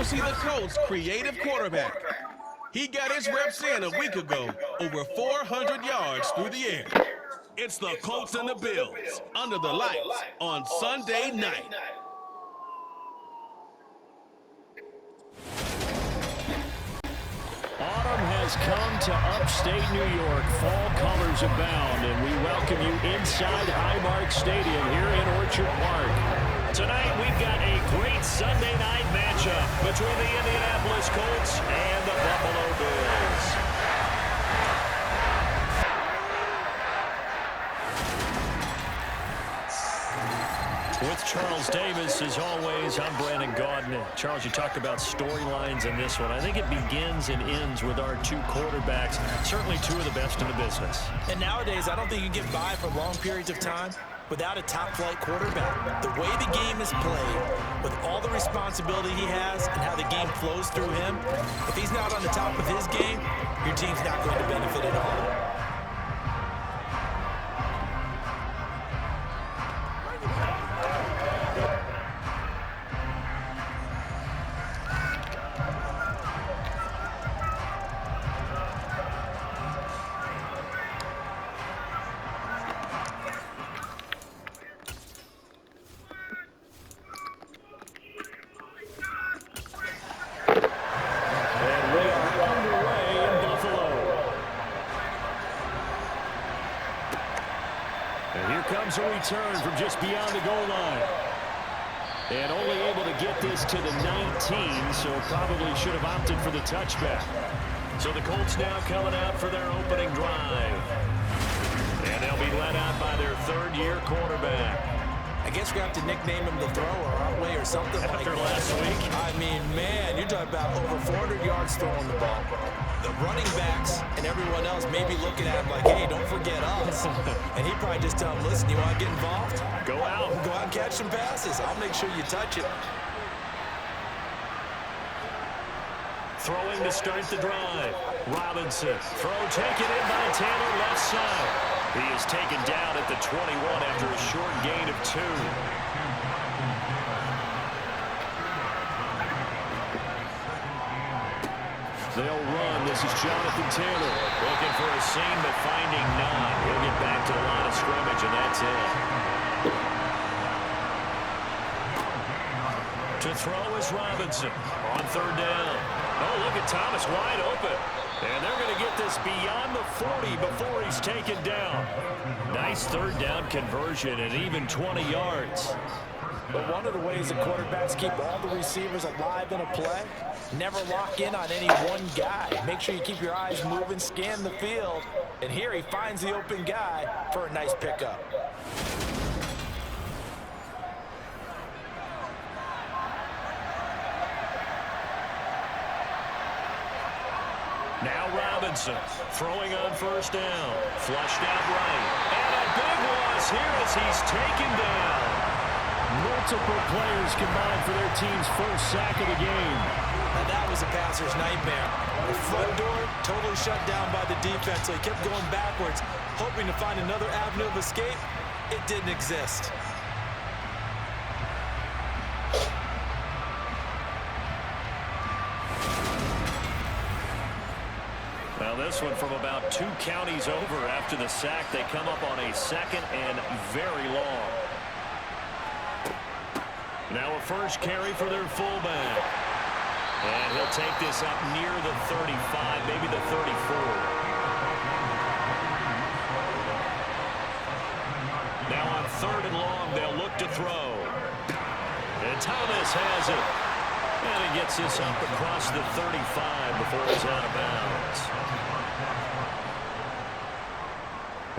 go see the Colts' creative quarterback. He got his reps in a week ago, over 400 yards through the air. It's the Colts and the Bills, under the lights on Sunday night. Autumn has come to upstate New York. Fall colors abound, and we welcome you inside Highmark Stadium here in Orchard Park. Tonight, we've got a great Sunday night matchup between the Indianapolis Colts and the Buffalo Bills. With Charles Davis, as always, I'm Brandon Gaudin. Charles, you talked about storylines in this one. I think it begins and ends with our two quarterbacks, certainly two of the best in the business. And nowadays, I don't think you can get by for long periods of time without a top-flight quarterback. The way the game is played, with all the responsibility he has and how the game flows through him, if he's not on the top of his game, your team's not going to benefit at all. A return from just beyond the goal line. And only able to get this to the 19, so probably should have opted for the touchback. So the Colts now coming out for their opening drive. And they'll be led out by their third-year quarterback. I guess we have to nickname him the thrower, aren't we, or something like that. After last week. I mean, man, you're talking about over 400 yards throwing the ball. The running backs and everyone else may be looking at him like, hey, don't forget us. And he'd probably just tell him, listen, you want to get involved? Go out. Go out and catch some passes. I'll make sure you touch it. Throwing to start the drive. Robinson. Throw taken in by Taylor left side. He is taken down at the 21 after a short gain of 2. They'll run. This is Jonathan Taylor. Looking for a seam, but finding none. He'll get back to the line of scrimmage, and that's it. To throw is Robinson on third down. Oh, look at Thomas wide open. And they're going to get this beyond the 40 before he's taken down. Nice third down conversion and even 20 yards. But one of the ways that quarterbacks keep all the receivers alive in a play, never lock in on any one guy. Make sure you keep your eyes moving, scan the field. And here he finds the open guy for a nice pickup. Now Robinson throwing on first down. Flushed out right. And a big loss here as he's taken down. Multiple players combined for their team's first sack of the game. And that was a passer's nightmare. The front door totally shut down by the defense, so he kept going backwards, hoping to find another avenue of escape. It didn't exist. Well, this one from about 2 counties over after the sack. They come up on a second and very long. Now a first carry for their fullback. And he'll take this up near the 35, maybe the 34. Now on third and long, they'll look to throw. And Thomas has it. And he gets this up across the 35 before he's out of bounds.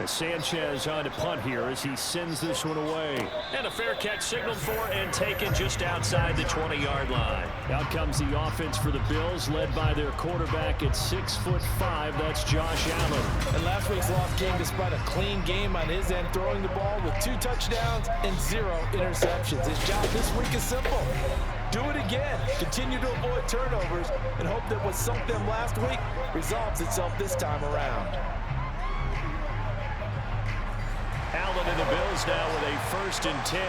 Sanchez on to punt here as he sends this one away. And a fair catch signaled for and taken just outside the 20-yard line. Out comes the offense for the Bills, led by their quarterback at 6'5". That's Josh Allen. And last week's loss came despite a clean game on his end, throwing the ball with 2 touchdowns and 0 interceptions. His job this week is simple. Do it again. Continue to avoid turnovers and hope that what sunk them last week resolves itself this time around. Allen and the Bills now with a 1st and 10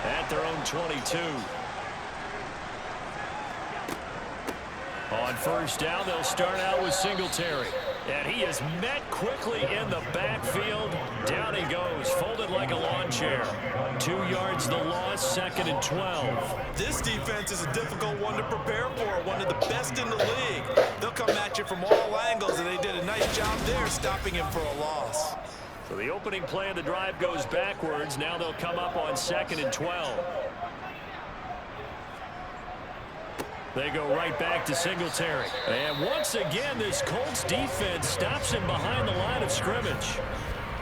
at their own 22. On first down, they'll start out with Singletary. And he is met quickly in the backfield. Down he goes, folded like a lawn chair. 2 yards the loss, 2nd and 12. This defense is a difficult one to prepare for, one of the best in the league. They'll come at you from all angles, and they did a nice job there stopping him for a loss. So the opening play of the drive goes backwards. Now they'll come up on 2nd and 12. They go right back to Singletary. And once again, this Colts defense stops him behind the line of scrimmage.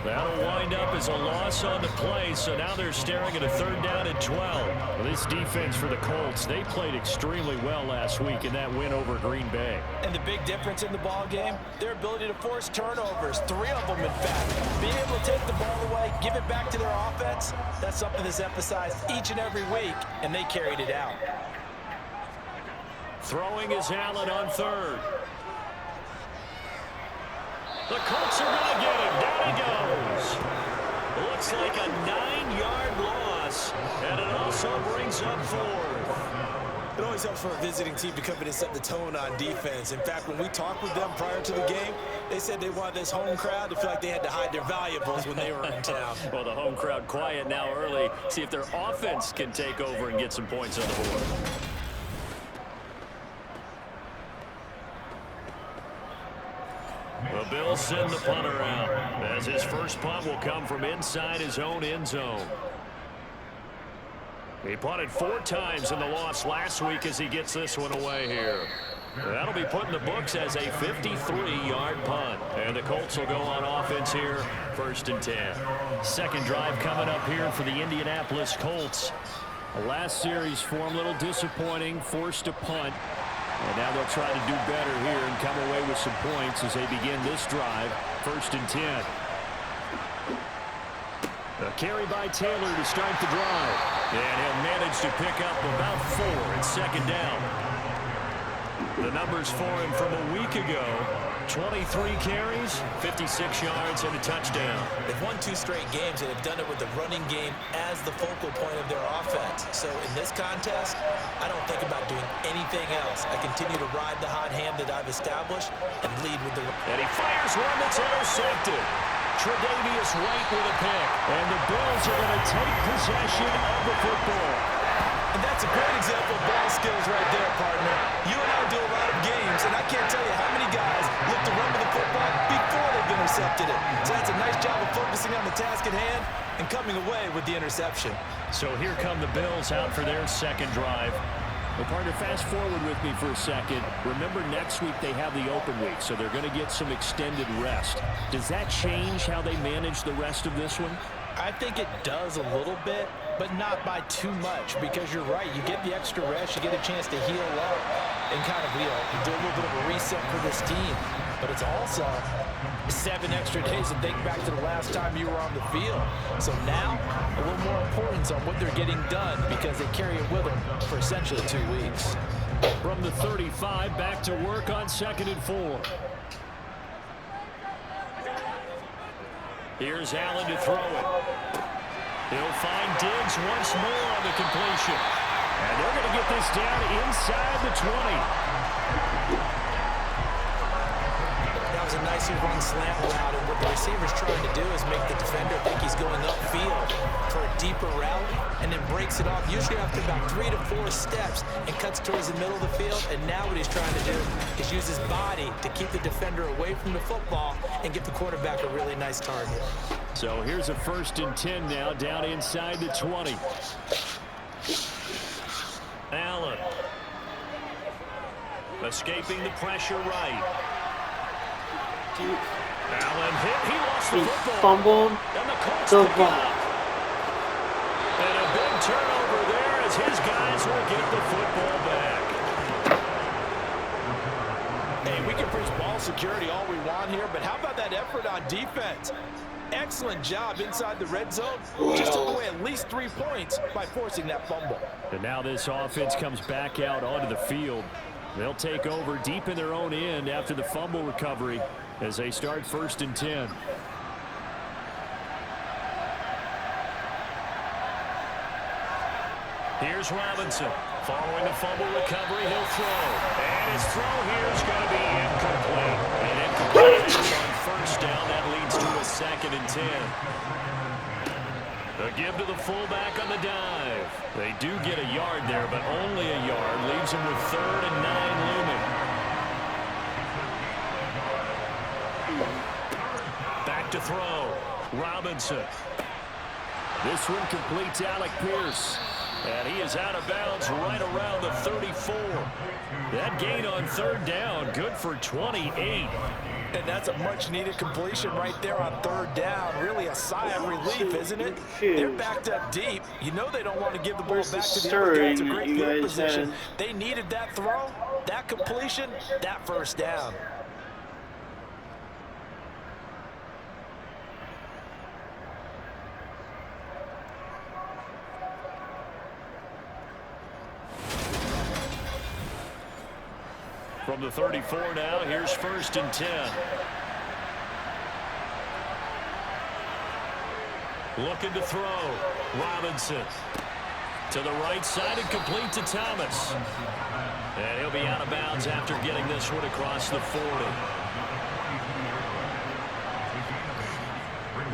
That'll wind up as a loss on the play, so now they're staring at a 3rd down and 12. Well, this defense for the Colts, they played extremely well last week in that win over Green Bay. And the big difference in the ball game, their ability to force turnovers, 3 of them in fact. Being able to take the ball away, give it back to their offense, that's something that's emphasized each and every week, and they carried it out. Throwing is Allen on 3rd. The Colts are going to get him. Down he goes. Looks like a 9-yard loss, and it also brings up 4th. It always helps for a visiting team to come in and set the tone on defense. In fact, when we talked with them prior to the game, they said they wanted this home crowd to feel like they had to hide their valuables when they were in town. Well, the home crowd quiet now early. See if their offense can take over and get some points on the board. The Bills send the punter out, as his first punt will come from inside his own end zone. He punted 4 times in the loss last week as he gets this one away here. That'll be put in the books as a 53-yard punt. And the Colts will go on offense here, 1st and 10. Second drive coming up here for the Indianapolis Colts. The last series for them, a little disappointing, forced to punt. And now they'll try to do better here and come away with some points as they begin this drive, 1st and 10. A carry by Taylor to start the drive. And he'll manage to pick up about 4 at 2nd down. The numbers for him from a week ago, 23 carries, 56 yards, and a touchdown. They've won 2 straight games and have done it with the running game as the focal point of their offense. So in this contest, I don't think about doing anything else. I continue to ride the hot hand that I've established and lead with the... And he fires one that's intercepted. Tre'Davious White with a pick. And the Bills are going to take possession of the football. And that's a great example of ball skills right there, partner. You and I do a lot of games, and I can't tell you how many guys look to run with the football before they've intercepted it. So that's a nice job of focusing on the task at hand and coming away with the interception. So here come the Bills out for their second drive. Well, partner, fast forward with me for a second. Remember, next week they have the open week, so they're going to get some extended rest. Does that change how they manage the rest of this one? I think it does a little bit, but not by too much, because you're right. You get the extra rest, you get a chance to heal up and kind of, you do a little bit of a reset for this team. But it's also 7 extra days to think back to the last time you were on the field. So now, a little more importance on what they're getting done, because they carry it with them for essentially 2 weeks. From the 35, back to work on 2nd and 4. Here's Allen to throw it. He'll find Diggs once more on the completion. And they're going to get this down inside the 20. That was a nicely run slant route, and what the receiver's trying to do is make the defender think he's going upfield for a deeper route, and then breaks it off, usually after about 3 to 4 steps, and cuts towards the middle of the field. And now what he's trying to do is use his body to keep the defender away from the football and give the quarterback a really nice target. So here's a 1st and 10 now, down inside the 20. Allen. Escaping the pressure right. Allen hit. He lost the football. Fumbled And the Colts the pick it ball. up. And a big turnover there as his guys will get the football back. Hey, we can preach ball security all we want here, but how about that effort on defense? Excellent job inside the red zone. Just took away at least 3 points by forcing that fumble. And now this offense comes back out onto the field. They'll take over deep in their own end after the fumble recovery as they start 1st and 10. Here's Robinson. Following the fumble recovery, he'll throw. And And his throw here is going to be incomplete. And incomplete on first down. That leads to a 2nd and 10. A give to the fullback on the dive. They do get a yard there, but only a yard. Leaves him with 3rd and 9 looming. Back to throw. Robinson. This one completes Alec Pierce. And he is out of bounds right around the 34. That gain on 3rd down, good for 28. And that's a much-needed completion right there on 3rd down. Really a sigh of relief, isn't it? They're backed up deep. You know they don't want to give the ball back to the other guy. It's a great field position. They needed that throw, that completion, that 1st down. From the 34 now, here's 1st and 10. Looking to throw. Robinson. To the right side and complete to Thomas. And he'll be out of bounds after getting this one across the 40.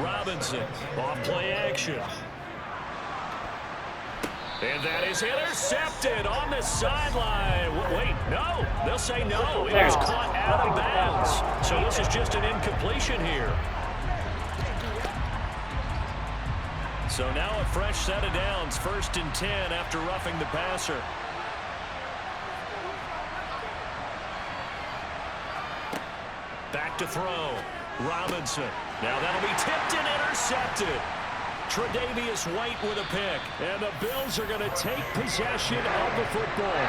Robinson off play action. And that is intercepted on the sideline. Wait, no. They'll say no. It was caught out of bounds. So this is just an incompletion here. So now a fresh set of downs. 1st and 10 after roughing the passer. Back to throw. Robinson. Now that'll be tipped and intercepted. Tre'Davious White with a pick. And the Bills are going to take possession of the football.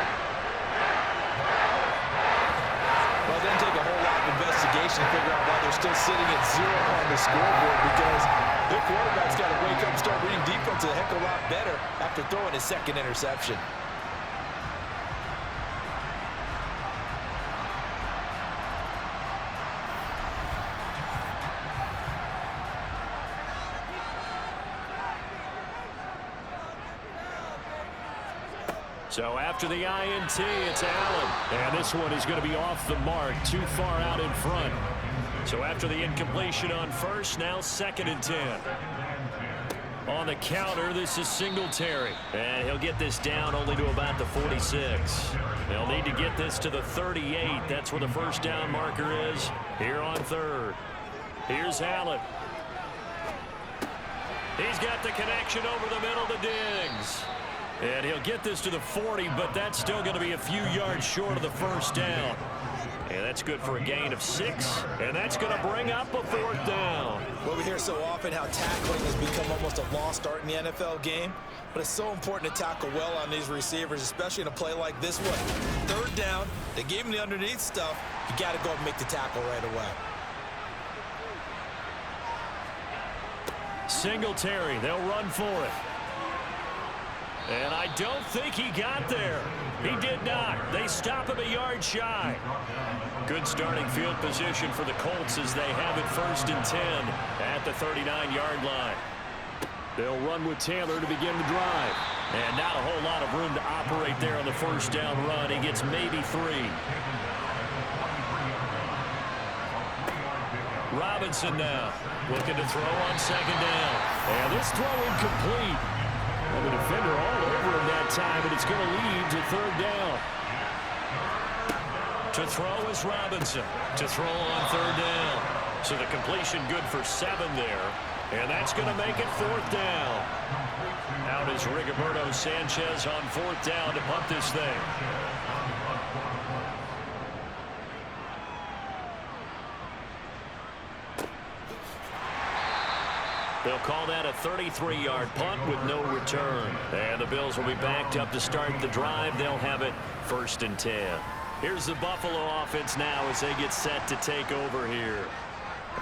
Well, it doesn't take a whole lot of investigation to figure out why they're still sitting at 0 on the scoreboard, because their quarterback's got to wake up and start reading defense a heck of a lot better after throwing his 2nd interception. So after the INT, it's Allen. And this one is going to be off the mark, too far out in front. So after the incompletion on 1st, now 2nd and 10. On the counter, this is Singletary. And he'll get this down only to about the 46. They'll need to get this to the 38. That's where the 1st down marker is here on 3rd. Here's Allen. He's got the connection over the middle to Diggs. And he'll get this to the 40, but that's still going to be a few yards short of the 1st down. And that's good for a gain of 6, and that's going to bring up a 4th down. Well, we hear so often how tackling has become almost a lost art in the NFL game, but it's so important to tackle well on these receivers, especially in a play like this one. 3rd down, they gave him the underneath stuff. You got to go and make the tackle right away. Singletary, they'll run for it. And I don't think he got there. He did not. They stop him a yard shy. Good starting field position for the Colts as they have it 1st and 10 at the 39-yard line. They'll run with Taylor to begin the drive. And not a whole lot of room to operate there on the 1st down run. He gets maybe 3. Robinson now looking to throw on 2nd down. And this throw incomplete. And the defender all over him that time, but it's going to lead to 3rd down. To throw is Robinson. To throw on 3rd down. So the completion good for 7 there. And that's going to make it 4th down. Out is Rigoberto Sanchez on 4th down to punt this thing. They'll call that a 33-yard punt with no return. And the Bills will be backed up to start the drive. They'll have it 1st and 10. Here's the Buffalo offense now as they get set to take over here.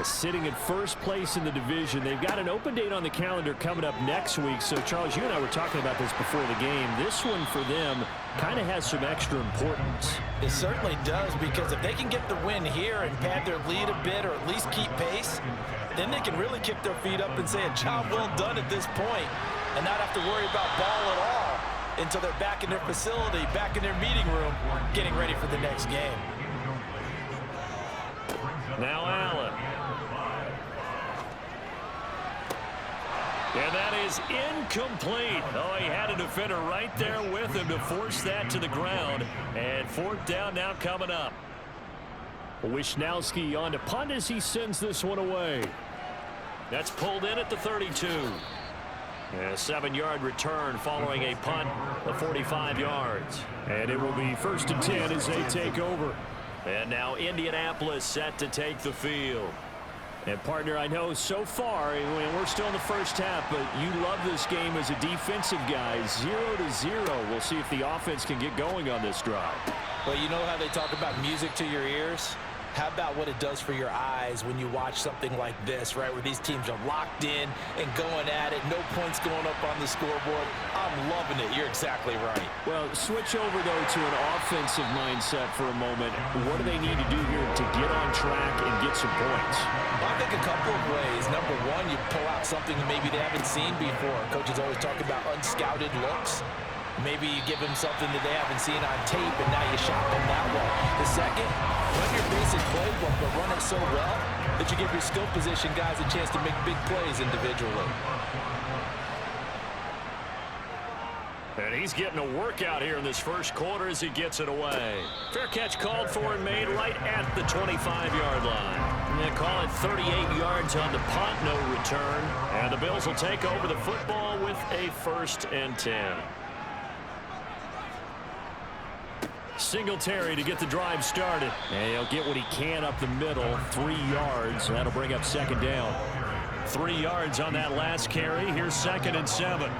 Sitting in 1st place in the division. They've got an open date on the calendar coming up next week. So, Charles, you and I were talking about this before the game. This one for them kind of has some extra importance. It certainly does, because if they can get the win here and pad their lead a bit, or at least keep pace, then they can really kick their feet up and say a job well done at this point and not have to worry about ball at all until they're back in their facility, back in their meeting room, getting ready for the next game. Now Allen. And that is incomplete. Oh, he had a defender right there with him to force that to the ground. And fourth down now coming up. Wisnowski on to punt as he sends this one away. That's pulled in at the 32. And a 7-yard return following a punt of 45 yards. And it will be 1st and 10 as they take over. And now Indianapolis set to take the field. And, partner, I know so far, we're still in the first half, but you love this game as a defensive guy. 0-0. We'll see if the offense can get going on this drive. Well, you know how they talk about music to your ears? How about what it does for your eyes when you watch something like this, right, where these teams are locked in and going at it, no points going up on the scoreboard? I'm loving it. You're exactly right. Well, switch over, though, to an offensive mindset for a moment. What do they need to do here to get on track and get some points? I think a couple of ways. Number one, you pull out something that maybe they haven't seen before. Coaches always talk about unscouted looks. Maybe you give them something that they haven't seen on tape, and now you shock them that way. The second, run your basic playbook, but run it so well that you give your skill position guys a chance to make big plays individually. And he's getting a workout here in this first quarter as he gets it away. Fair catch called for and made right at the 25-yard line. And they call it 38 yards on the punt, no return. And the Bills will take over the football with a 1st and 10. Singletary to get the drive started. And he'll get what he can up the middle. 3 yards. That'll bring up 2nd down. 3 yards on that last carry. Here's 2nd and 7.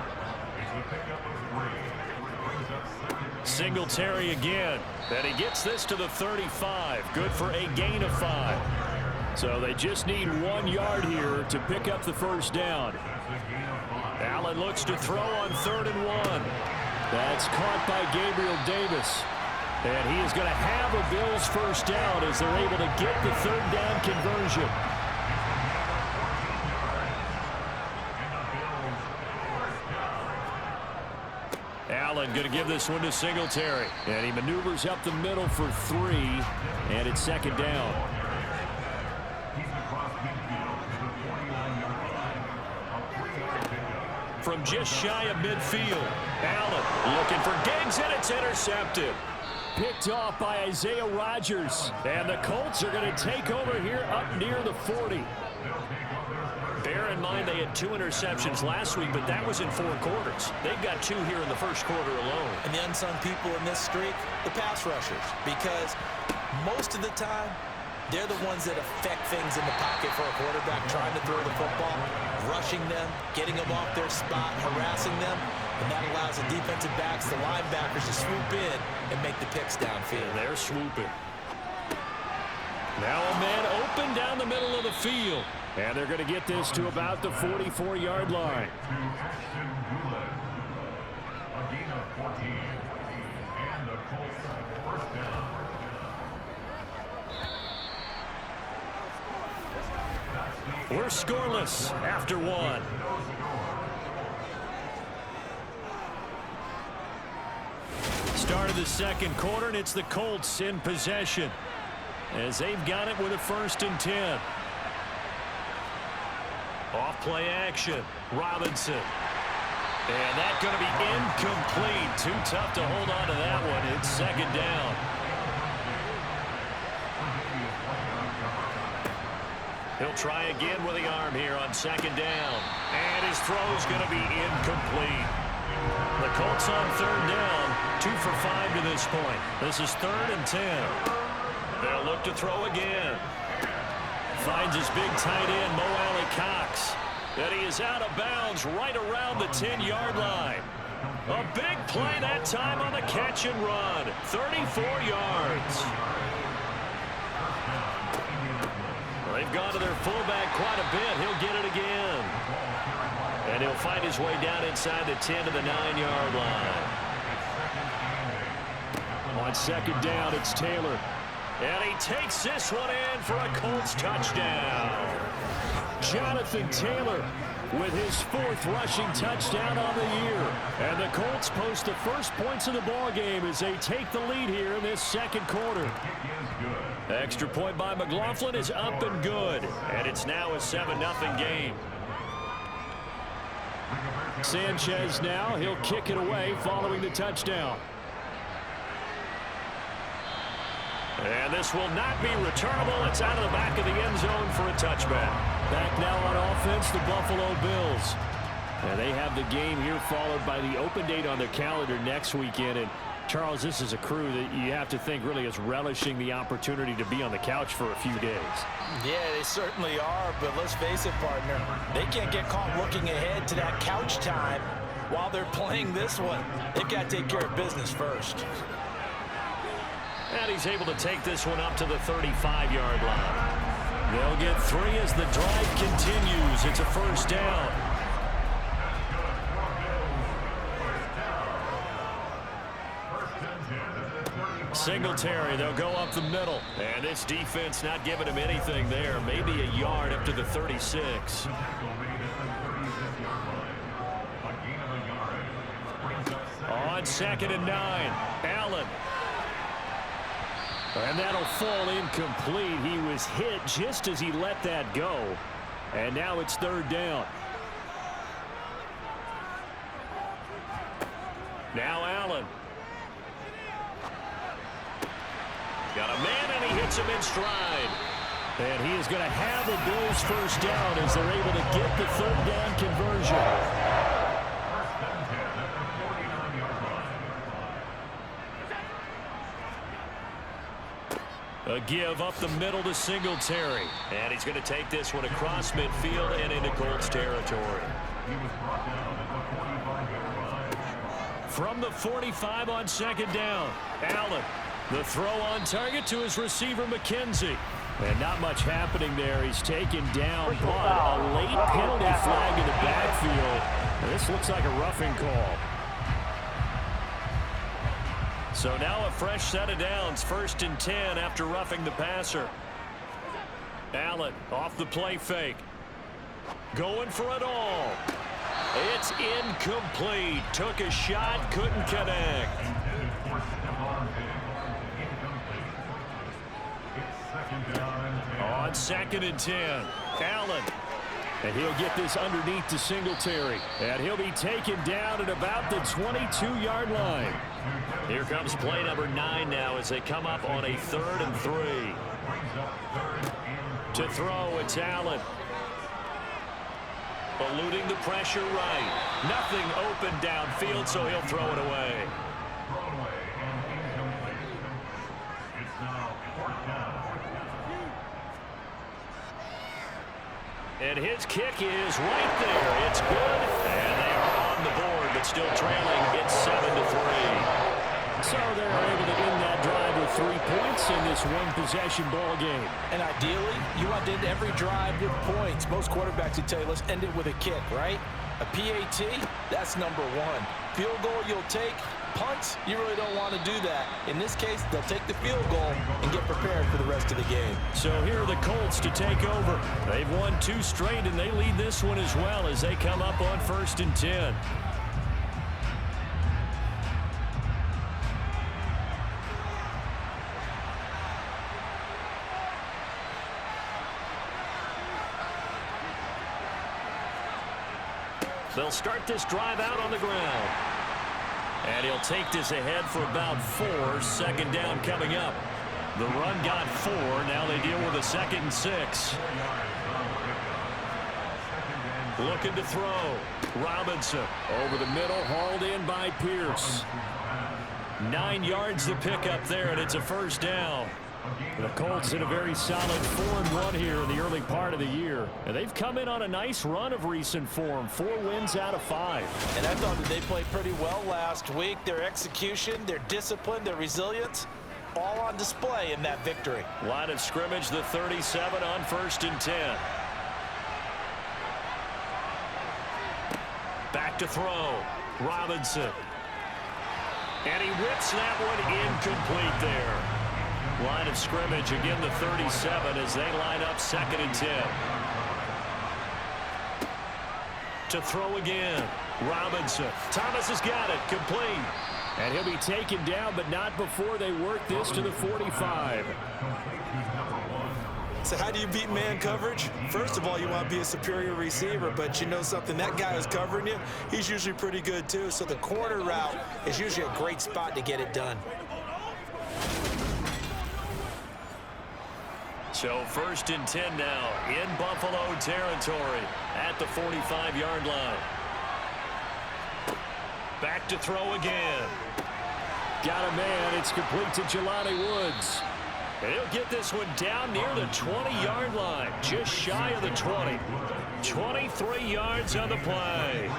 Singletary again. And he gets this to the 35. Good for a gain of 5. So they just need 1 yard here to pick up the 1st down. Allen looks to throw on 3rd and 1. That's caught by Gabriel Davis. And he is going to have a Bills 1st down as they're able to get the 3rd down conversion. Allen going to give this one to Singletary. And he maneuvers up the middle for 3. And it's 2nd down. From just shy of midfield, Allen looking for Diggs, and it's intercepted. Picked off by Isaiah Rodgers. And the Colts are going to take over here up near the 40. Bear in mind they had 2 interceptions last week, but that was in 4 quarters. They've got 2 here in the first quarter alone. And the unsung people in this streak, the pass rushers, because most of the time, they're the ones that affect things in the pocket for a quarterback trying to throw the football, rushing them, getting them off their spot, harassing them, and that allows the defensive backs, the linebackers to swoop in and make the picks downfield. And they're swooping. Now a man open down the middle of the field. And they're going to get this to about the 44-yard line. We're scoreless after 1. Start of the 2nd quarter, and it's the Colts in possession as they've got it with a 1st and 10. Off play action. Robinson. And that's going to be incomplete. Too tough to hold on to that one. It's 2nd down. He'll try again with the arm here on 2nd down. And his throw's going to be incomplete. The Colts on 3rd down. 2 for 5 to this point. This is 3rd and 10. They'll look to throw again. Finds his big tight end, Mo Alley-Cox. And he is out of bounds right around the 10-yard line. A big play that time on the catch and run. 34 yards. They've gone to their fullback quite a bit. He'll get it again. And he'll find his way down inside the 10 to the 9-yard line. On 2nd down, it's Taylor. And he takes this one in for a Colts touchdown. Jonathan Taylor with his 4th rushing touchdown on the year. And the Colts post the first points of the ball game as they take the lead here in this second quarter. Extra point by McLaughlin is up and good. And it's now a 7-0 game. Sanchez now, he'll kick it away following the touchdown. And this will not be returnable. It's out of the back of the end zone for a touchback. Back now on offense, the Buffalo Bills. And they have the game here followed by the open date on their calendar next weekend. And Charles, this is a crew that you have to think really is relishing the opportunity to be on the couch for a few days. Yeah, they certainly are, but let's face it, partner. They can't get caught looking ahead to that couch time while they're playing this one. They've got to take care of business first. And he's able to take this one up to the 35-yard line. They'll get 3 as the drive continues. It's a first down. Singletary, they'll go up the middle. And this defense not giving him anything there. Maybe a yard up to the 36. On 2nd and 9, Allen. And that'll fall incomplete. He was hit just as he let that go. And now it's 3rd down. Now Allen. Got a man, and he hits him in stride. And he is going to have the Bills first down as they're able to get the 3rd down conversion. A give up the middle to Singletary. And he's going to take this one across midfield and into Colts territory. From the 45 on 2nd down, Allen. The throw on target to his receiver, McKenzie. And not much happening there. He's taken down, but a late penalty flag in the backfield. And this looks like a roughing call. So now a fresh set of downs, 1st and 10 after roughing the passer. Allen off the play fake. Going for it all. It's incomplete. Took a shot, couldn't connect. On 2nd and 10, Allen. And he'll get this underneath to Singletary. And he'll be taken down at about the 22-yard line. Here comes play number 9 now as they come up on a 3rd and 3. To throw, it's Allen. Eluding the pressure right. Nothing open downfield, so he'll throw it away. And his kick is right there. It's good. And they are on the board, but still trailing. It's 7-3. So they're able to end that drive with 3 points in this one-possession ball game. And ideally, you want to end every drive with points. Most quarterbacks would tell you, let's end it with a kick, right? A PAT, that's number 1. Field goal you'll take. Punts, you really don't want to do that. In this case, they'll take the field goal and get prepared for the rest of the game. So here are the Colts to take over. They've won 2 straight, and they lead this one as well as they come up on 1st and 10. They'll start this drive out on the ground. And he'll take this ahead for about 4. 2nd down coming up. The run got 4. Now they deal with a 2nd and 6. Looking to throw. Robinson over the middle, hauled in by Pierce. 9 yards to pick up there, and it's a first down. The Colts in a very solid 4-1 here in the early part of the year. And they've come in on a nice run of recent form. 4 wins out of 5. And I thought that they played pretty well last week. Their execution, their discipline, their resilience, all on display in that victory. Line of scrimmage, the 37 on 1st and 10. Back to throw. Robinson. And he whips that one incomplete there. Line of scrimmage, again the 37 as they line up 2nd and 10. to throw again. Robinson. Thomas has got it. Complete. And he'll be taken down, but not before they work this to the 45. So how do you beat man coverage? First of all, you want to be a superior receiver, but you know something, that guy who's covering you, he's usually pretty good too. So the corner route is usually a great spot to get it done. So 1st and 10 now in Buffalo territory at the 45-yard line. Back to throw again. Got a man. It's complete to Jelani Woods. And he'll get this one down near the 20-yard line, just shy of the 20. 23 yards on the play.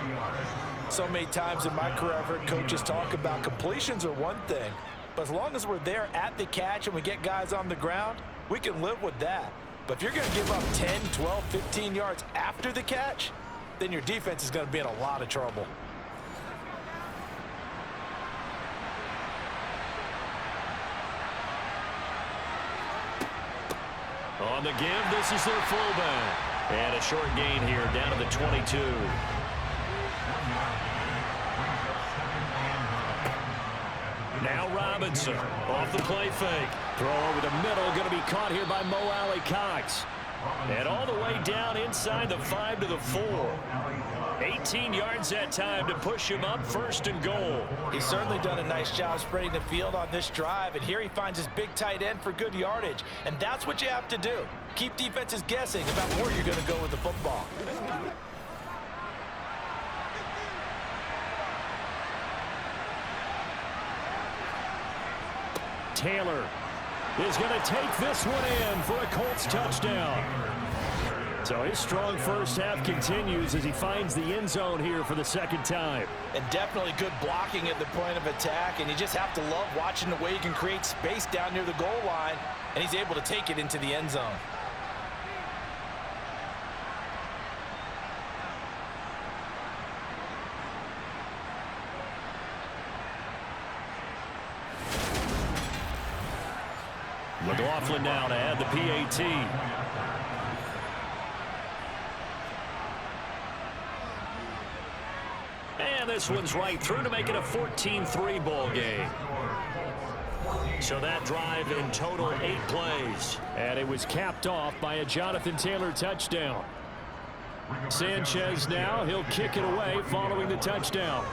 So many times in my career, I've heard coaches talk about completions are one thing, but as long as we're there at the catch and we get guys on the ground, we can live with that. But if you're going to give up 10, 12, 15 yards after the catch, then your defense is going to be in a lot of trouble. On the give, this is their fullback. And a short gain here down to the 22. Now Robinson off the play fake. Throw over the middle, going to be caught here by Mo Alley-Cox. And all the way down inside the 5 to the 4. 18 yards that time to push him up, 1st and goal. He's certainly done a nice job spreading the field on this drive, and here he finds his big tight end for good yardage. And that's what you have to do. Keep defenses guessing about where you're going to go with the football. Taylor is going to take this one in for a Colts touchdown. So his strong first half continues as he finds the end zone here for the 2nd time. And definitely good blocking at the point of attack, and you just have to love watching the way he can create space down near the goal line, and he's able to take it into the end zone. McLaughlin now to add the PAT. And this one's right through to make it a 14-3 ball game. So that drive in total 8 plays. And it was capped off by a Jonathan Taylor touchdown. Sanchez now, he'll kick it away following the touchdown.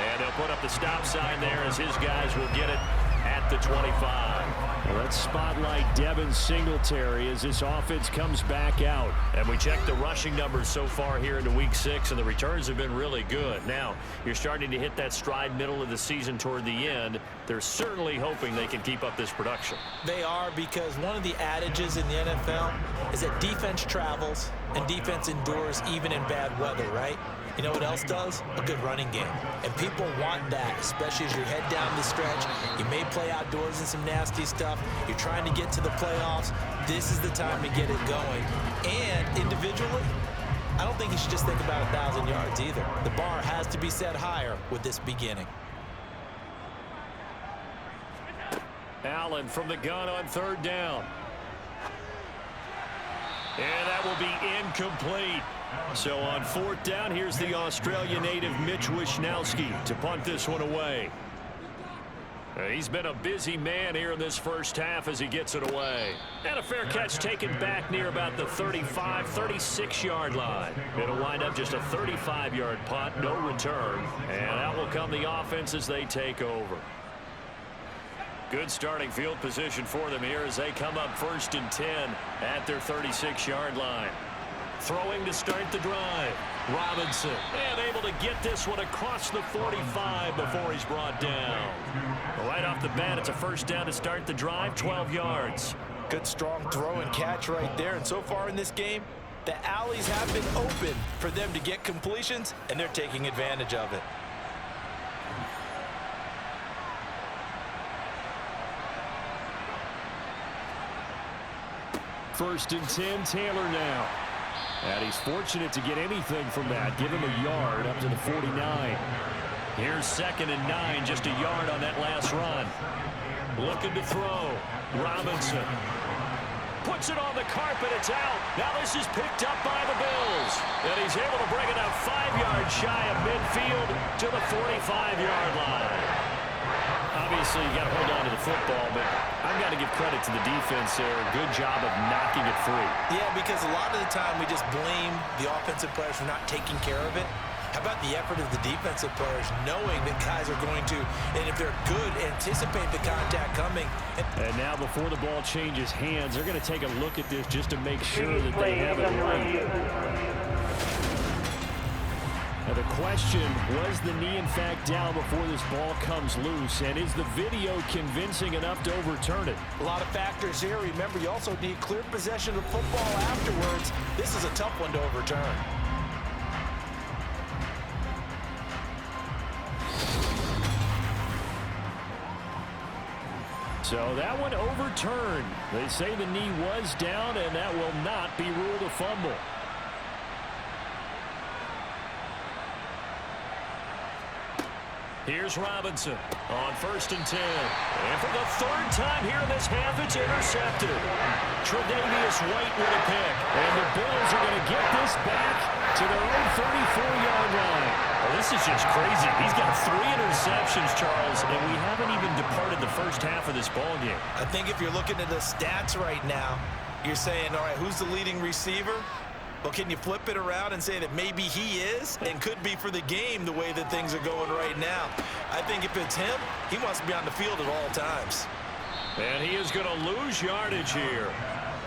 And they'll put up the stop sign there as his guys will get it at the 25. Well, let's spotlight Devin Singletary as this offense comes back out. And we check the rushing numbers so far here into Week 6, and the returns have been really good. Now, you're starting to hit that stride middle of the season toward the end. They're certainly hoping they can keep up this production. They are, because one of the adages in the NFL is that defense travels and defense endures even in bad weather, right? You know what else does? A good running game. And people want that, especially as you head down the stretch. You may play outdoors in some nasty stuff. You're trying to get to the playoffs. This is the time to get it going. And individually, I don't think you should just think about 1,000 yards either. The bar has to be set higher with this beginning. Allen from the gun on 3rd down. And that will be incomplete. So on 4th down, here's the Australia native Mitch Wishnowsky to punt this one away. He's been a busy man here in this first half as he gets it away. And a fair catch taken back near about the 35, 36-yard line. It'll wind up just a 35-yard punt, no return. And out will come the offense as they take over. Good starting field position for them here as they come up 1st and 10 at their 36-yard line. Throwing to start the drive. Robinson, and able to get this one across the 45 before he's brought down. Right off the bat, it's a 1st down to start the drive, 12 yards. Good strong throw and catch right there. And so far in this game, the alleys have been open for them to get completions, and they're taking advantage of it. First and 10, Taylor now. And he's fortunate to get anything from that. Give him a yard up to the 49. Here's 2nd and 9, just a yard on that last run. Looking to throw. Robinson. puts it on the carpet. It's out. Now this is picked up by the Bills. And he's able to bring it out 5 yards shy of midfield to the 45-yard line. Obviously, you got to hold on to the football, but I've got to give credit to the defense there. Good job of knocking it free. Yeah, because a lot of the time we just blame the offensive players for not taking care of it. How about the effort of the defensive players knowing that guys are going to, and if they're good, anticipate the contact coming. And now before the ball changes hands, they're going to take a look at this just to make sure that they have it right. Now the question, was the knee in fact down before this ball comes loose? And is the video convincing enough to overturn it? A lot of factors here. Remember, you also need clear possession of football afterwards. This is a tough one to overturn. So that one overturned. They say the knee was down, and that will not be ruled a fumble. Here's Robinson on 1st and 10. And for the 3rd time here in this half, it's intercepted. Tre'Davious White with a pick. And the Bills are going to get this back to their own 34-yard line. Well, this is just crazy. He's got 3 interceptions, Charles, and we haven't even departed the first half of this ballgame. I think if you're looking at the stats right now, you're saying, all right, who's the leading receiver? Well, can you flip it around and say that maybe he is and could be for the game the way that things are going right now? I think if it's him, he must be on the field at all times. And he is going to lose yardage here.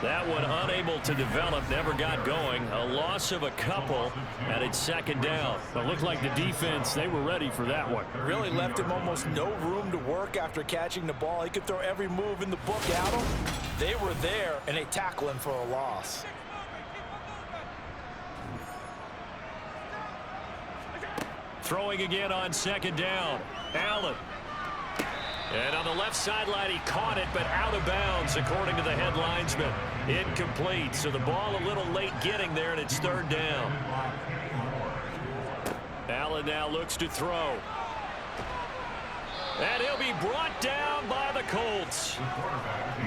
That one unable to develop, never got going. A loss of a couple, and it's 2nd down. It looked like the defense, they were ready for that one. Really left him almost no room to work after catching the ball. He could throw every move in the book at him. They were there, and they tackle him for a loss. Throwing again on 2nd down. Allen. And on the left sideline, he caught it, but out of bounds, according to the head linesman. Incomplete, so the ball a little late getting there, and it's 3rd down. Allen now looks to throw. And he'll be brought down by the Colts.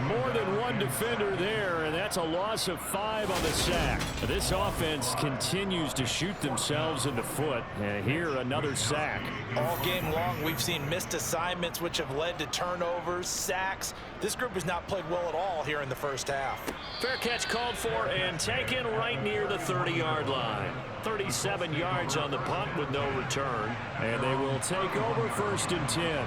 More than one defender there, and that's a loss of 5 on the sack. This offense continues to shoot themselves in the foot. And here, another sack. All game long, we've seen missed assignments, which have led to turnovers, sacks. This group has not played well at all here in the first half. Fair catch called for and taken right near the 30-yard line. 37 yards on the punt with no return. And they will take over 1st and 10.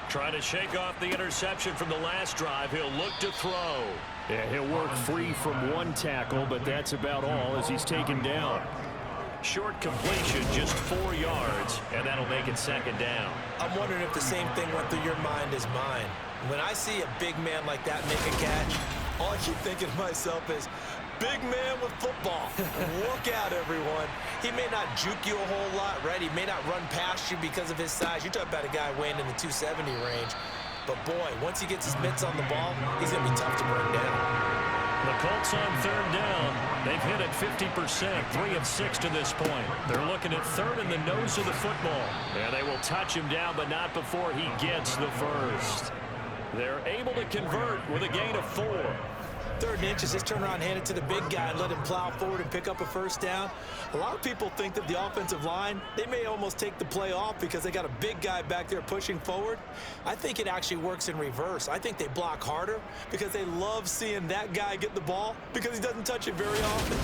Trying to shake off the interception from the last drive. He'll look to throw. Yeah, he'll work free from one tackle, but that's about all as he's taken down. Short completion, just 4 yards, and that'll make it 2nd down. I'm wondering if the same thing went through your mind as mine. When I see a big man like that make a catch, all I keep thinking to myself is, big man with football. Look out, everyone. He may not juke you a whole lot, right? He may not run past you because of his size. You're talking about a guy weighing in the 270 range. But, boy, once he gets his mitts on the ball, he's going to be tough to bring down. The Colts on 3rd down. They've hit it 50%, 3 of 6 to this point. They're looking at 3rd in the nose of the football. And they will touch him down, but not before he gets the first. They're able to convert with a gain of 4. 3rd and inches, just turn around and hand it to the big guy and let him plow forward and pick up a 1st down. A lot of people think that the offensive line, they may almost take the play off because they got a big guy back there pushing forward. I think it actually works in reverse. I think they block harder because they love seeing that guy get the ball because he doesn't touch it very often.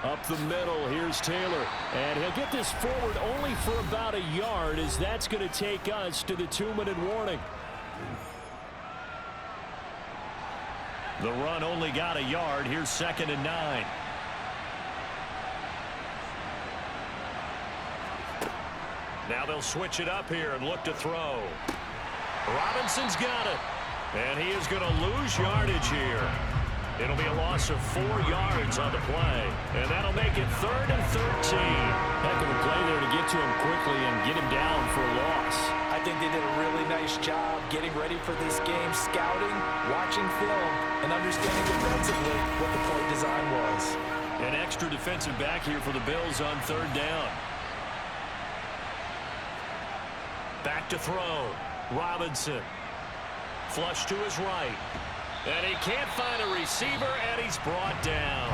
Up the middle, here's Taylor. And he'll get this forward only for about a yard, as that's going to take us to the 2-minute warning. The run only got a yard. Here's 2nd and 9. Now they'll switch it up here and look to throw. Robinson's got it. And he is going to lose yardage here. It'll be a loss of 4 yards on the play. And that'll make it 3rd and 13. Heck of a play there to get to him quickly and get him down for a loss. I think they did a really nice job getting ready for this game, scouting, watching film, and understanding defensively what the play design was. An extra defensive back here for the Bills on third down. Back to throw. Robinson. Flush to his right. And he can't find a receiver, and he's brought down.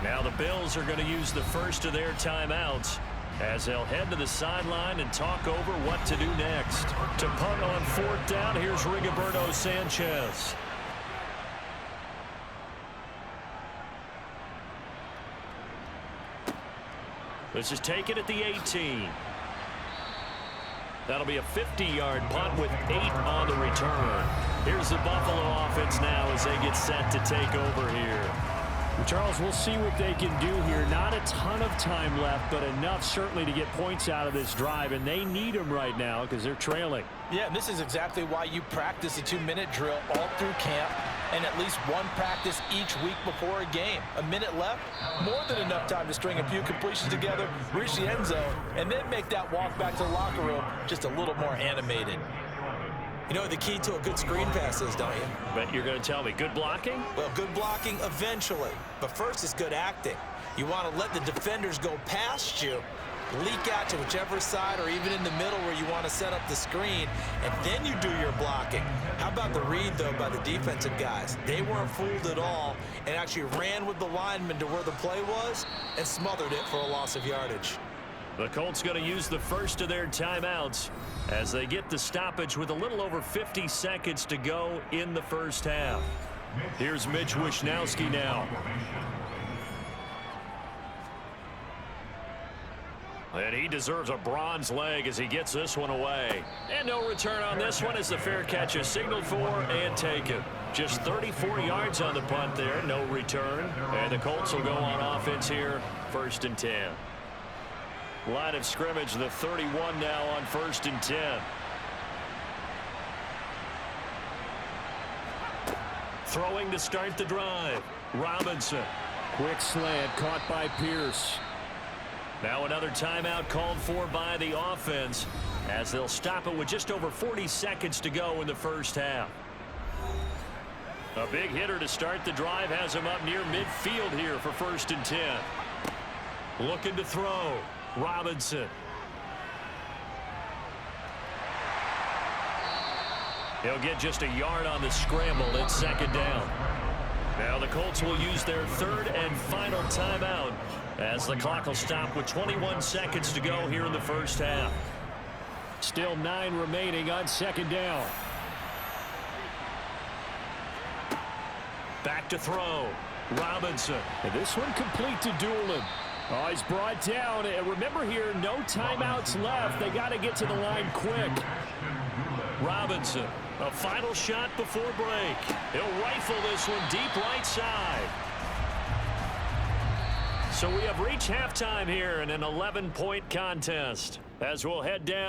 Now the Bills are going to use the first of their timeouts as they'll head to the sideline and talk over what to do next. To punt on fourth down, here's Rigoberto Sanchez. This is taken at the 18. That'll be a 50-yard punt with 8 on the return. Here's the Buffalo offense now as they get set to take over here. Charles, we'll see what they can do here. Not a ton of time left, but enough certainly to get points out of this drive, and they need them right now because they're trailing. Yeah, and this is exactly why you practice a 2-minute drill all through camp and at least one practice each week before a game. A minute left, more than enough time to string a few completions together, reach the end zone, and then make that walk back to the locker room just a little more animated. You know what the key to a good screen pass is, don't you? But you're going to tell me, good blocking? Well, good blocking eventually. But first is good acting. You want to let the defenders go past you, leak out to whichever side or even in the middle where you want to set up the screen, and then you do your blocking. How about the read, though, by the defensive guys? They weren't fooled at all and actually ran with the lineman to where the play was and smothered it for a loss of yardage. The Colts going to use the first of their timeouts as they get the stoppage with a little over 50 seconds to go in the first half. Here's Mitch Wishnowsky now. And he deserves a bronze leg as he gets this one away. And no return on this one as the fair catch is signaled for and taken. Just 34 yards on the punt there, no return. And the Colts will go on offense here, 1st and 10. Line of scrimmage, the 31 now on 1st and 10. Throwing to start the drive. Robinson. Quick slant caught by Pierce. Now another timeout called for by the offense as they'll stop it with just over 40 seconds to go in the first half. A big hitter to start the drive has him up near midfield here for 1st and 10. Looking to throw. Robinson. He'll get just a yard on the scramble. It's 2nd down. Now the Colts will use their 3rd and final timeout as the clock will stop with 21 seconds to go here in the first half. Still 9 remaining on 2nd down. Back to throw. Robinson. And this one complete to Doolin. Oh, he's brought down. And remember here, no timeouts left. They got to get to the line quick. Robinson, a final shot before break. He'll rifle this one deep right side. So we have reached halftime here in an 11-point contest as we'll head down.